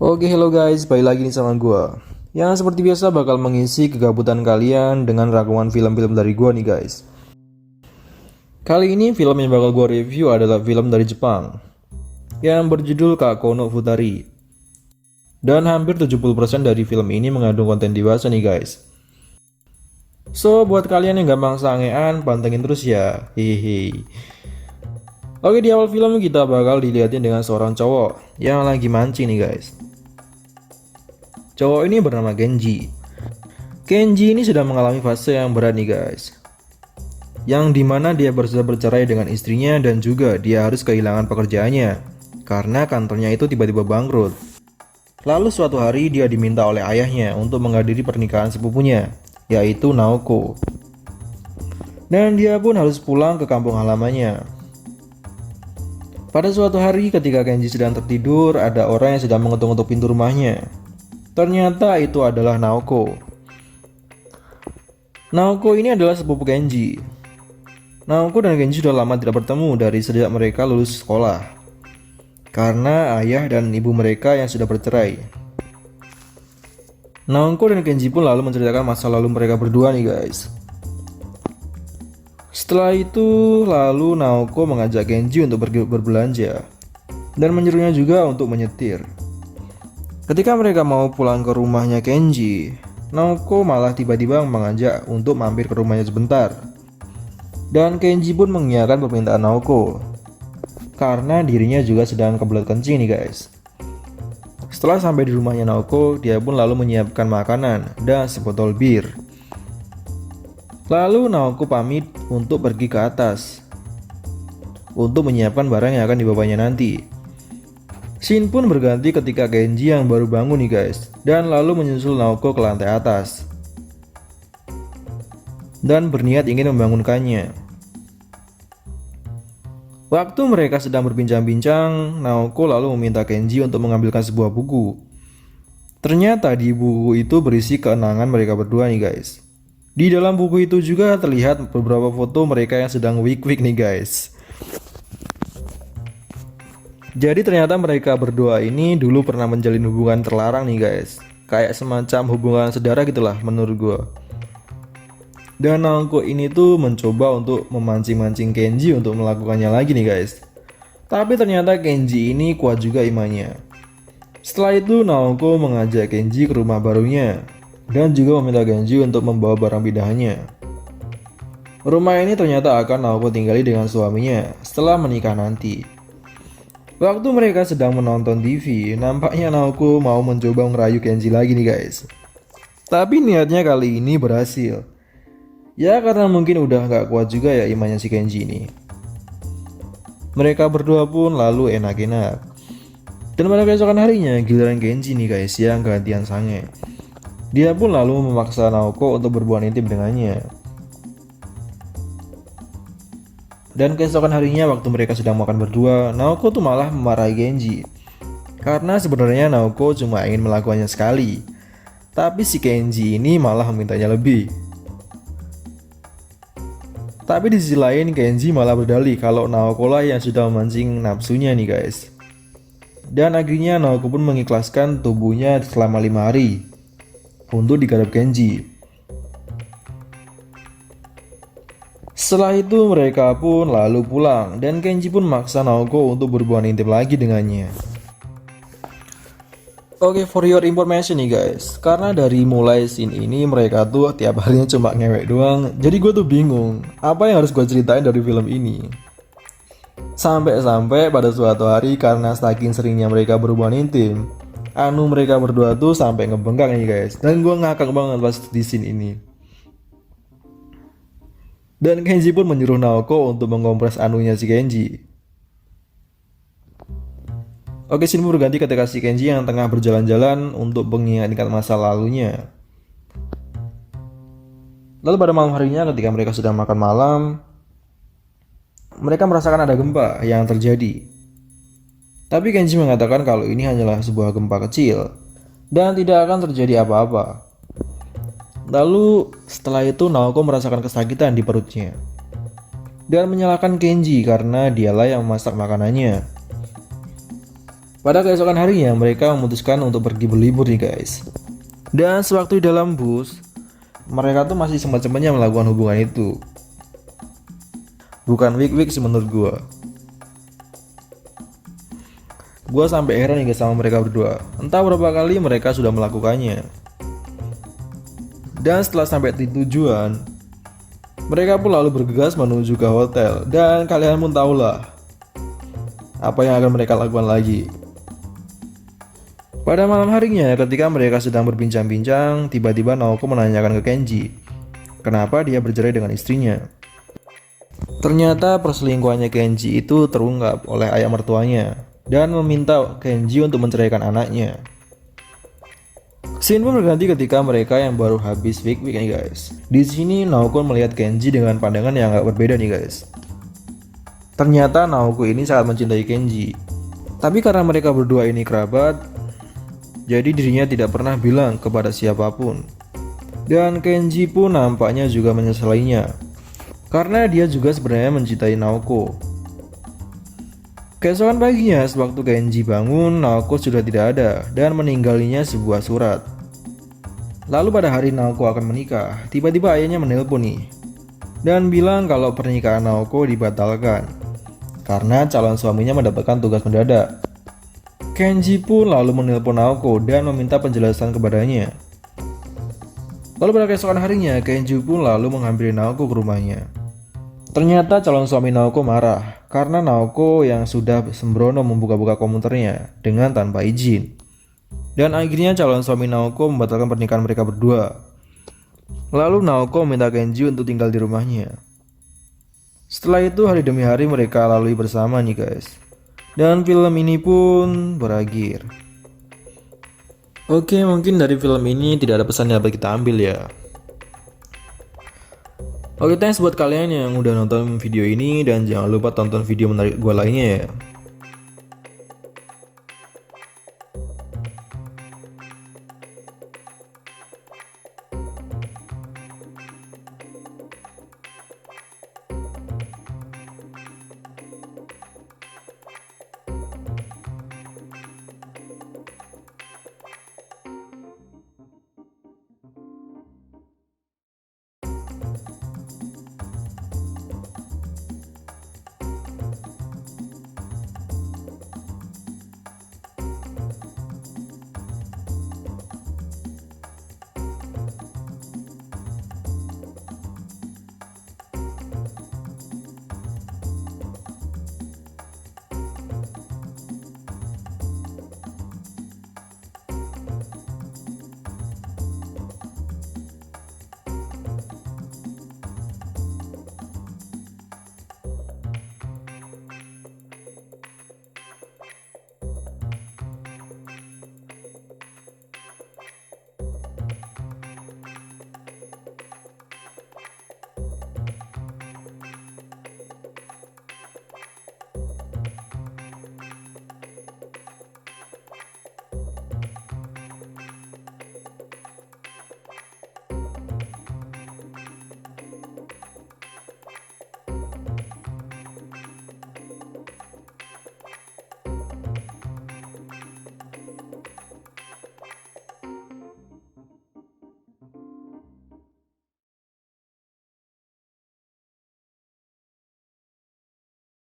Oke, hello guys, balik lagi nih sama gua. Yang seperti biasa bakal mengisi kegabutan kalian dengan rangkuman film-film dari gua nih guys. Kali ini film yang bakal gua review adalah film dari Jepang yang berjudul Kako no Futari. Dan hampir 70% dari film ini mengandung konten dewasa nih guys. So, buat kalian yang gampang sangean, pantengin terus ya. Hehe. Oke, di awal film kita bakal dilihatin dengan seorang cowok yang lagi mancing nih guys. Cowok ini bernama Kenji. Kenji ini sedang mengalami fase yang berat nih guys, yang dimana dia sudah bercerai dengan istrinya dan juga dia harus kehilangan pekerjaannya karena kantornya itu tiba-tiba bangkrut. Lalu suatu hari dia diminta oleh ayahnya untuk menghadiri pernikahan sepupunya, yaitu Naoko. Dan dia pun harus pulang ke kampung halamannya. Pada suatu hari ketika Kenji sedang tertidur, ada orang yang sedang mengetuk-ngetuk pintu rumahnya. Ternyata itu adalah Naoko. Naoko ini adalah sepupu Kenji. Naoko dan Kenji sudah lama tidak bertemu dari sejak mereka lulus sekolah, karena ayah dan ibu mereka yang sudah bercerai. Naoko dan Kenji pun lalu menceritakan masa lalu mereka berdua nih guys. Setelah itu lalu Naoko mengajak Kenji untuk pergi berbelanja dan menyuruhnya juga untuk menyetir. Ketika mereka mau pulang ke rumahnya Kenji, Naoko malah tiba-tiba mengajak untuk mampir ke rumahnya sebentar. Dan Kenji pun mengiyakan permintaan Naoko, karena dirinya juga sedang kebelet kencing nih guys. Setelah sampai di rumahnya Naoko, dia pun lalu menyiapkan makanan dan sebotol bir. Lalu Naoko pamit untuk pergi ke atas untuk menyiapkan barang yang akan dibawanya nanti. Scene pun berganti ketika Kenji yang baru bangun nih guys, dan lalu menyusul Naoko ke lantai atas dan berniat ingin membangunkannya. Waktu mereka sedang berbincang-bincang, Naoko lalu meminta Kenji untuk mengambilkan sebuah buku. Ternyata di buku itu berisi kenangan mereka berdua nih guys. Di dalam buku itu juga terlihat beberapa foto mereka yang sedang wik-wik nih guys. Jadi ternyata mereka berdua ini dulu pernah menjalin hubungan terlarang nih guys. Kayak semacam hubungan saudara gitulah menurut gue. Dan Naoko ini tuh mencoba untuk memancing-mancing Kenji untuk melakukannya lagi nih guys. Tapi ternyata Kenji ini kuat juga imannya. Setelah itu Naoko mengajak Kenji ke rumah barunya dan juga meminta Kenji untuk membawa barang pindahannya. Rumah ini ternyata akan Naoko tinggali dengan suaminya setelah menikah nanti. Waktu mereka sedang menonton TV, nampaknya Naoko mau mencoba ngerayu Kenji lagi nih guys. Tapi niatnya kali ini berhasil. Ya karena mungkin udah gak kuat juga ya imannya si Kenji ini. Mereka berdua pun lalu enak-enak. Dan pada keesokan harinya giliran Kenji nih guys yang gantian sange. Dia pun lalu memaksa Naoko untuk berhubungan intim dengannya. Dan keesokan harinya waktu mereka sedang makan berdua, Naoko tuh malah memarahi Kenji. Karena sebenarnya Naoko cuma ingin melakukannya sekali, tapi si Kenji ini malah memintanya lebih. Tapi di sisi lain Kenji malah berdalih kalau Naoko lah yang sudah memancing nafsunya nih guys. Dan akhirnya Naoko pun mengikhlaskan tubuhnya selama 5 hari untuk digarap Kenji. Setelah itu mereka pun lalu pulang dan Kenji pun maksa Naoko untuk berhubungan intim lagi dengannya. Oke, for your information nih guys, karena dari mulai scene ini mereka tuh tiap harinya cuma ngewek doang. Jadi gue tuh bingung apa yang harus gue ceritain dari film ini. Sampai-sampai pada suatu hari karena saking seringnya mereka berhubungan intim, mereka berdua tuh sampai ngebengkak nih guys. Dan gue ngakak banget pas di scene ini. Dan Kenji pun menyuruh Naoko untuk mengompres anunya si Kenji. Oke, scene berganti ketika si Kenji yang tengah berjalan-jalan untuk mengingat-ingat masa lalunya. Lalu pada malam harinya ketika mereka sedang makan malam, mereka merasakan ada gempa yang terjadi. Tapi Kenji mengatakan kalau ini hanyalah sebuah gempa kecil dan tidak akan terjadi apa-apa. Lalu setelah itu Naoko merasakan kesakitan di perutnya dan menyalahkan Kenji karena dialah yang memasak makanannya. Pada keesokan harinya mereka memutuskan untuk pergi berlibur nih guys. Dan sewaktu di dalam bus, mereka tuh masih sempat-sempatnya melakukan hubungan itu. Bukan wik-wik sih menurut gua sampai heran nih guys sama mereka berdua. Entah berapa kali mereka sudah melakukannya. Dan setelah sampai di tujuan, mereka pun lalu bergegas menuju ke hotel. Dan kalian pun tahulah apa yang akan mereka lakukan lagi. Pada malam harinya ketika mereka sedang berbincang-bincang, tiba-tiba Naoko menanyakan ke Kenji kenapa dia bercerai dengan istrinya. Ternyata perselingkuhannya Kenji itu terungkap oleh ayah mertuanya dan meminta Kenji untuk menceraikan anaknya. Scene pun berganti ketika mereka yang baru habis week nih guys. Di sini Naoko melihat Kenji dengan pandangan yang agak berbeda nih guys. Ternyata Naoko ini sangat mencintai Kenji. Tapi karena mereka berdua ini kerabat, jadi dirinya tidak pernah bilang kepada siapapun. Dan Kenji pun nampaknya juga menyesalinya, karena dia juga sebenarnya mencintai Naoko. Keesokan paginya, sewaktu Kenji bangun, Naoko sudah tidak ada dan meninggalnya sebuah surat. Lalu pada hari Naoko akan menikah, tiba-tiba ayahnya menelpon nih dan bilang kalau pernikahan Naoko dibatalkan karena calon suaminya mendapatkan tugas mendadak. Kenji pun lalu menelpon Naoko dan meminta penjelasan kepadanya. Lalu pada keesokan harinya, Kenji pun lalu menghampiri Naoko ke rumahnya. Ternyata calon suami Naoko marah karena Naoko yang sudah sembrono membuka-buka komputernya dengan tanpa izin. Dan akhirnya calon suami Naoko membatalkan pernikahan mereka berdua. Lalu Naoko meminta Kenji untuk tinggal di rumahnya. Setelah itu hari demi hari mereka lalui bersama nih guys. Dan film ini pun berakhir. Oke, mungkin dari film ini tidak ada pesan yang dapat kita ambil ya. Oke, thanks buat kalian yang udah nonton video ini dan jangan lupa tonton video menarik gua lainnya ya.